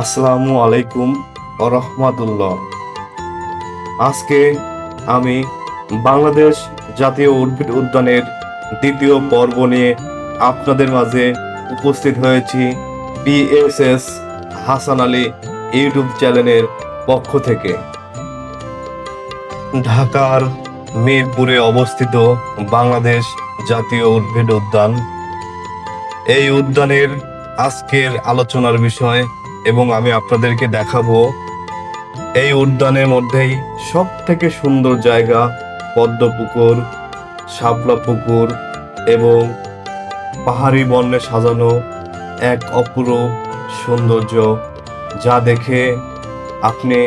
আসসালামু আলাইকুম রহমতুল্লাহ। আজকে আমি বাংলাদেশ জাতীয় উদ্ভিদ উদ্যানের দ্বিতীয় পর্ব নিয়ে আপনাদের মাঝে উপস্থিত হয়েছি পিএসএস হাসান আলী ইউটিউব চ্যানেলের পক্ষ থেকে। ঢাকার মিরপুরে অবস্থিত বাংলাদেশ জাতীয় উদ্ভিদ উদ্যান। এই উদ্যানের আজকের আলোচনার বিষয় এবং আমি আপনাদেরকে দেখাবো এই উদ্যানের মধ্যেই সব থেকে সুন্দর জায়গা পদ্মপুকুর, শাপলা পুকুর এবং পাহাড়ি বন্যে সাজানো এক অপূর্ব সৌন্দর্য, যা দেখে আপনি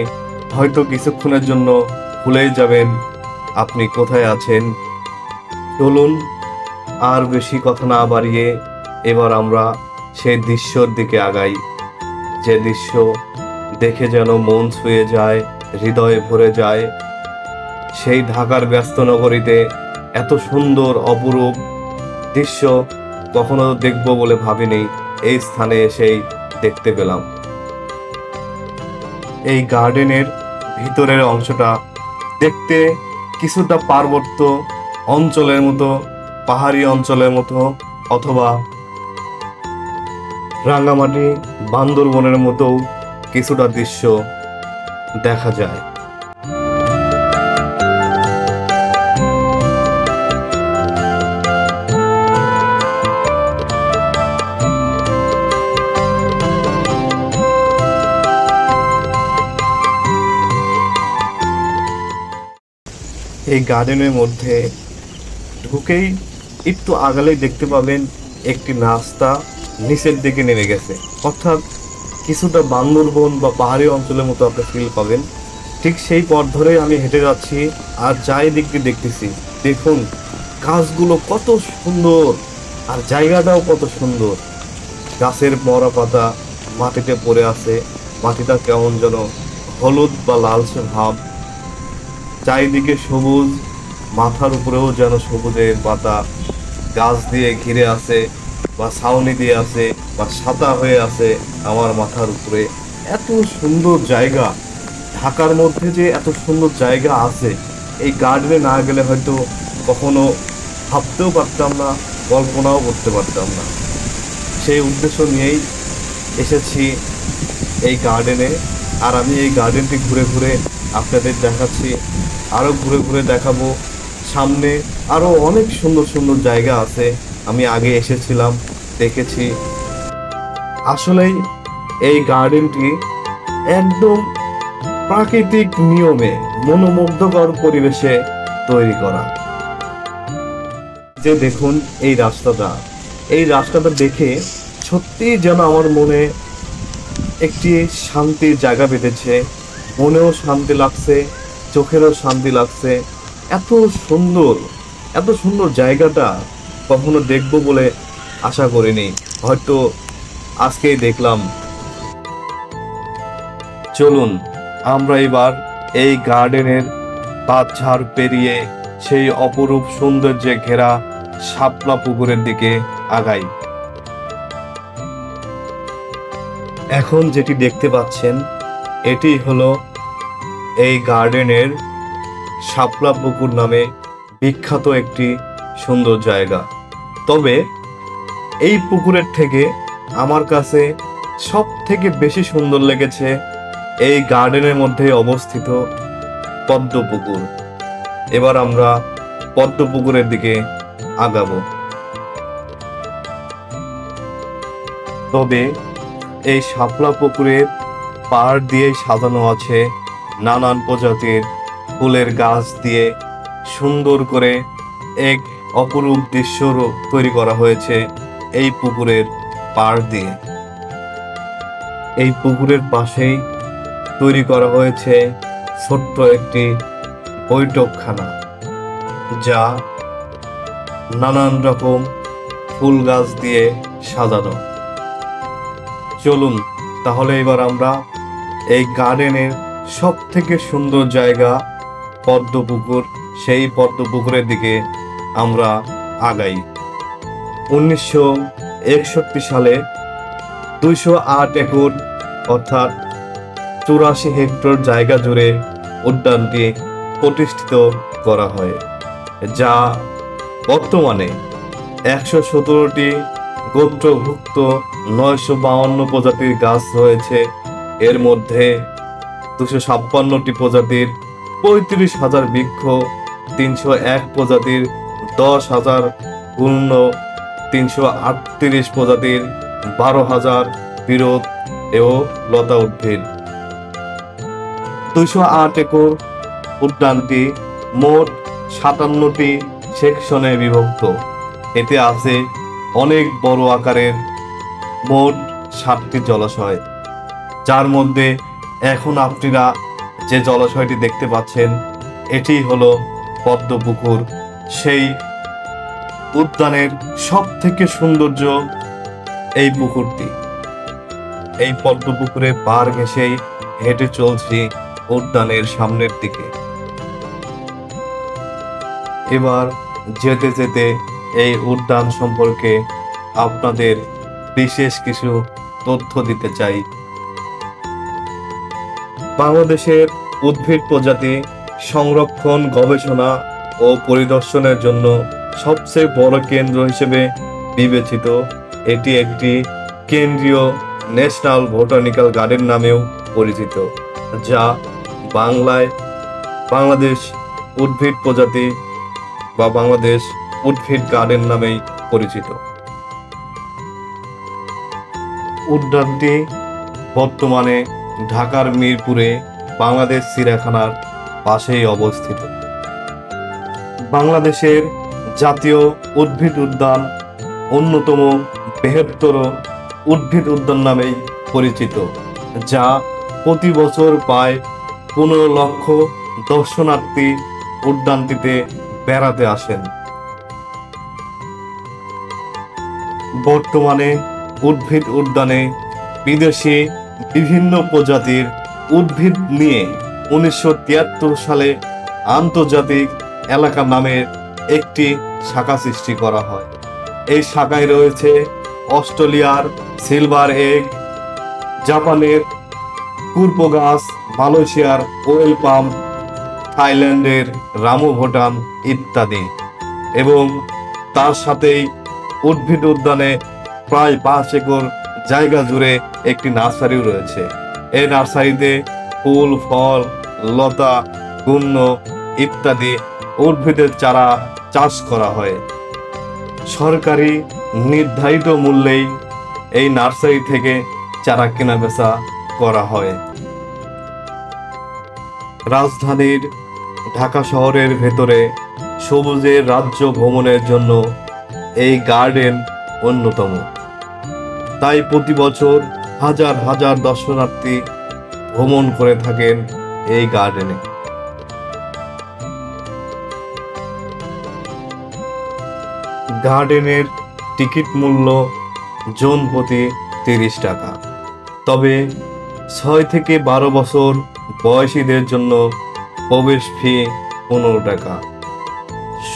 হয়তো কিছুক্ষণের জন্য ভুলেই যাবেন আপনি কোথায় আছেন। চলুন আর বেশি কথা না বাড়িয়ে এবার আমরা সেই দৃশ্যর দিকে আগাই, যে দৃশ্য দেখে যেন মন ছুঁয়ে যায়, হৃদয়ে ভরে যায়। সেই ঢাকার ব্যস্ত নগরীতে এত সুন্দর অপরূপ দৃশ্য কখনো দেখব বলে ভাবিনি, এই স্থানে এসেই দেখতে পেলাম। এই গার্ডেনের ভিতরের অংশটা দেখতে কিছুটা পার্বত্য অঞ্চলের মতো, পাহাড়ি অঞ্চলের মতো, অথবা রাঙ্গামাটি বান্দরবনের মতো কিছুটা দৃশ্য দেখা যায়। এই গার্ডেনের মধ্যে ঢুকেই একটু আগালেই দেখতে পাবেন একটি রাস্তা নিচের দিকে নেমে গেছে, অর্থাৎ কিছুটা বান্দরবন বা পাহাড়ি অঞ্চলের মতো আপনি ফিল পাবেন। ঠিক সেই পথ ধরে আমি হেঁটে যাচ্ছি, আর যাই দিকে দেখতেছি, দেখুন গাছগুলো কত সুন্দর আর জায়গাটাও কত সুন্দর। গাছের মরা পাতা মাটিতে পড়ে আছে, মাটিটা কেমন যেন হলুদ বা লালচে ভাব, চারিদিকে সবুজ, মাথার উপরেও যেন সবুজের পাতা গাছ দিয়ে ঘিরে আছে বা ছাউনি দিয়ে আছে বা ছাতা হয়ে আছে আমার মাথার উপরে। এত সুন্দর জায়গা, ঢাকার মধ্যে যে এত সুন্দর জায়গা আছে, এই গার্ডেনে না গেলে হয়তো কখনো ভাবতেও পারতাম না, কল্পনাও করতে পারতাম না। সেই উদ্দেশ্য নিয়েই এসেছি এই গার্ডেনে, আর আমি এই গার্ডেনটি ঘুরে ঘুরে আপনাদের দেখাচ্ছি, আরও ঘুরে ঘুরে দেখাবো। সামনে আরও অনেক সুন্দর সুন্দর জায়গা আছে, আমি আগে এসেছিলাম, দেখেছি। আসলেই এই গার্ডেনটি একদম প্রাকৃতিক নিয়মে মনোমুগ্ধকর পরিবেশে তৈরি করা। যে দেখুন এই রাস্তাটা দেখে সত্যিই যেন আমার মনে একটি শান্তির জায়গা বেঁধেছে, মনেও শান্তি লাগছে, চোখেরও শান্তি লাগছে। এত সুন্দর জায়গাটা কখনো দেখব বলে আশা করিনি, হয়তো আজকেই দেখলাম। চলুন আমরা এবার এই গার্ডেনের বাঁধঝাড় পেরিয়ে সেই অপরূপ সৌন্দর্যে ঘেরা শাপলা পুকুরের দিকে আগাই। এখন যেটি দেখতে পাচ্ছেন এটি হলো এই গার্ডেনের শাপলা পুকুর নামে বিখ্যাত একটি সুন্দর জায়গা। তবে এই পুকুরের থেকে আমার কাছে সব থেকে বেশি সুন্দর লেগেছে এই গার্ডেনের মধ্যে অবস্থিত পদ্মপুকুর। এবার আমরা পদ্মপুকুরের দিকে আগাবো। তবে এই শাপলা পুকুরের পাড় দিয়ে সাজানো আছে নানান প্রজাতির ফুলের গাছ দিয়ে, সুন্দর করে এক অপরূপ দৃশ্য তৈরি করা হয়েছে এই পুকুরের পাড় দিয়ে। এই পুকুরের পাশেই তৈরি করা হয়েছে ছোট্ট একটি বৈঠকখানা, যা নানান রকম ফুল গাছ দিয়ে সাজানো। চলুন তাহলে এবার আমরা এই গার্ডেনের সব থেকে সুন্দর জায়গা পদ্মপুকুর, সেই পদ্মপুকুরের দিকে আমরা আগাই। 1961 সালে 208 একর অর্থাৎ 84 হেক্টর জায়গা জুড়ে উদ্যানটি প্রতিষ্ঠিত করা হয়, যা বর্তমানে 117টি গোত্রভুক্ত 952 প্রজাতির গাছ রয়েছে। এর মধ্যে 256টি প্রজাতির 35,000 বৃক্ষ, 301 প্রজাতির 10,000 গুল্ম, 338 প্রজাতির 12,000 বিরোধ ও লতা উদ্ভিদ। 208 একর উদ্যানটি মোট 57টি সেকশনে বিভক্ত। এতে আছে অনেক বড় আকারের মোট 7টি জলাশয়, যার মধ্যে এখন আপনারা যে জলাশয়টি দেখতে পাচ্ছেন এটি হলো পদ্মপুকুর। সেই উদ্যানের সব থেকে সৌন্দর্য এই পুকুরটি। এই পদ্মপুকুরে পার ঘেঁষেই হেঁটে চলছি উদ্যানের সামনের দিকে। এবার যেতে যেতে এই উদ্যান সম্পর্কে আপনাদের বিশেষ কিছু তথ্য দিতে চাই। বাংলাদেশের উদ্ভিদ প্রজাতি সংরক্ষণ, গবেষণা ও পরিদর্শনের জন্য সবচেয়ে বড় কেন্দ্র হিসেবে বিবেচিত এটি একটি কেন্দ্রীয় ন্যাশনাল বোটানিক্যাল গার্ডেন নামেও পরিচিত, যা বাংলায় বাংলাদেশ উদ্ভিদ প্রজাতি বা বাংলাদেশ উদ্ভিদ গার্ডেন নামেই পরিচিত। উদ্যানটি বর্তমানে ঢাকার মিরপুরে বাংলাদেশ চিড়িয়াখানার পাশেই অবস্থিত। বাংলাদেশের জাতীয় উদ্ভিদ উদ্যান অন্যতম বৃহত্তর উদ্ভিদ উদ্যান নামেই পরিচিত, যা প্রতি বছর প্রায় 15 লক্ষ দর্শনার্থী উদ্যানটিতে বেড়াতে আসেন। বর্তমানে উদ্ভিদ উদ্যানে বিদেশি বিভিন্ন প্রজাতির উদ্ভিদ নিয়ে 1973 সালে আন্তর্জাতিক এলাকা নামের একটি শাখা সৃষ্টি করা হয়। এই শাখায় রয়েছে অস্ট্রেলিয়ার সিলভার এগ, জাপানের কুরপো গাছ, মালয়েশিয়ার ওয়েল পাম, থাইল্যান্ডের রামু ভুটান ইত্যাদি। এবং তার সাথেই উদ্ভিদ উদ্যানে প্রায় 5 একর জায়গা জুড়ে একটি নার্সারিও রয়েছে। এই নার্সারিতে ফুল, ফল, লতা, গুল্ম ইত্যাদি উদ্ভিদের চারা চাষ করা হয়। সরকারি নির্ধারিত মূল্যেই এই নার্সারি থেকে চারা কেনাবেচা করা হয়। রাজধানীর ঢাকা শহরের ভেতরে সবুজের রাজ্য ভ্রমণের জন্য এই গার্ডেন অন্যতম। তাই প্রতি বছর হাজার হাজার দর্শনার্থী ভ্রমণ করে থাকেন এই গার্ডেনে। গার্ডেনের টিকিট মূল্য জন প্রতি 30 টাকা। তবে 6 থেকে 12 বছর বয়সীদের জন্য প্রবেশ ফি 15 টাকা।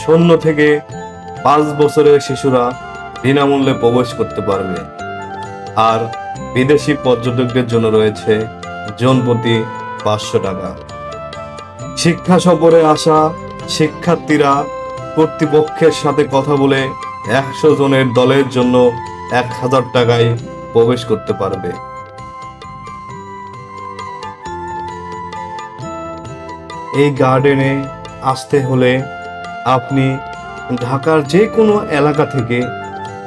0 থেকে 5 বছরের শিশুরা বিনামূল্যে প্রবেশ করতে পারবে। আর বিদেশি পর্যটকদের জন্য রয়েছে জন প্রতি 500 টাকা। শিক্ষা সফরে আসা শিক্ষার্থীরা কর্তৃপক্ষের সাথে কথা বলে 100 জনের দলের জন্য 1000 টাকায় প্রবেশ করতে পারবে। এই গার্ডেনে আসতে হলে আপনি ঢাকার যে কোনো এলাকা থেকে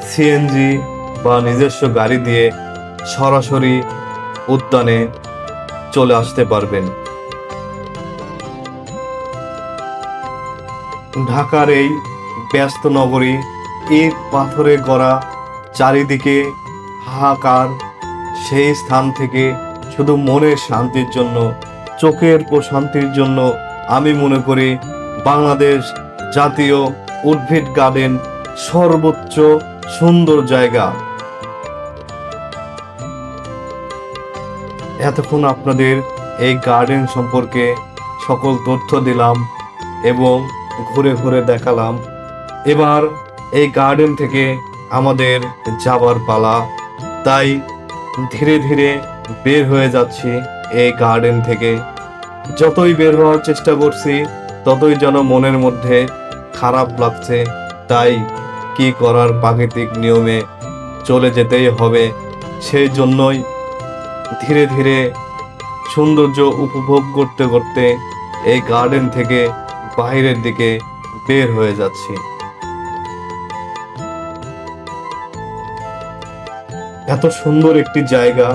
সিএনজি বা নিজস্ব গাড়ি দিয়ে সরাসরি উদ্যানে চলে আসতে পারবেন। ঢাকার এই ব্যস্ত নগরী ইট পাথরে গড়া, চারিদিকে হাহাকার, সেই স্থান থেকে শুধু মনের শান্তির জন্য, চোখের প্রশান্তির জন্য আমি মনে করি বাংলাদেশ জাতীয় উদ্ভিদ গার্ডেন সর্বোচ্চ সুন্দর জায়গা। এতক্ষণ আপনাদের এই গার্ডেন সম্পর্কে সকল তথ্য দিলাম এবং ঘুরে ঘুরে দেখালাম। এবার এই গার্ডেন থেকে আমাদের যাবার পালা। তাই ধীরে ধীরে বের হয়ে যাচ্ছি এই গার্ডেন থেকে। যতই বের হওয়ার চেষ্টা করছি ততই যেন মনের মধ্যে খারাপ লাগছে। তাই কি করার, প্রাকৃতিক নিয়মে চলে যেতেই হবে। সেই জন্যই ধীরে ধীরে সৌন্দর্য উপভোগ করতে করতে এই গার্ডেন থেকে বাইরের দিকে বের হয়ে যাচ্ছি। এত সুন্দর একটি জায়গা,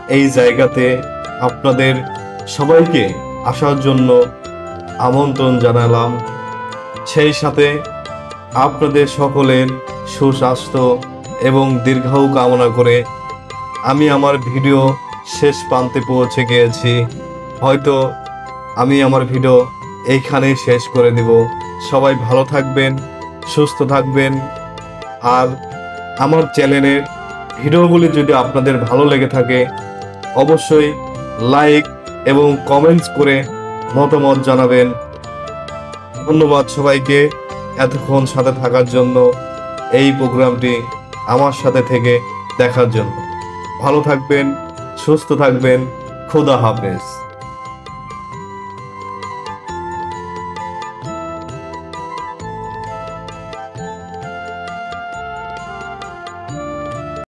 এই জায়গাতে আপনাদের সবাইকে আসার জন্য আমন্ত্রণ জানালাম। সেই সাথে আপনাদের সকলের সুস্বাস্থ্য এবং দীর্ঘায়ু কামনা করে আমি আমার ভিডিও শেষ প্রান্তে পৌঁছে গিয়েছি। হয়তো আমি আমার ভিডিও এইখানেই শেষ করে দিব। সবাই ভালো থাকবেন, সুস্থ থাকবেন। আর আমার চ্যানেলের ভিডিওগুলি যদি আপনাদের ভালো লেগে থাকে অবশ্যই লাইক এবং কমেন্টস করে মতামত জানাবেন। ধন্যবাদ সবাইকে এতক্ষণ সাথে থাকার জন্য, এই প্রোগ্রামটি আমার সাথে থেকে দেখার জন্য। ভালো থাকবেন, সুস্থ থাকবেন। খোদা হাফেজ।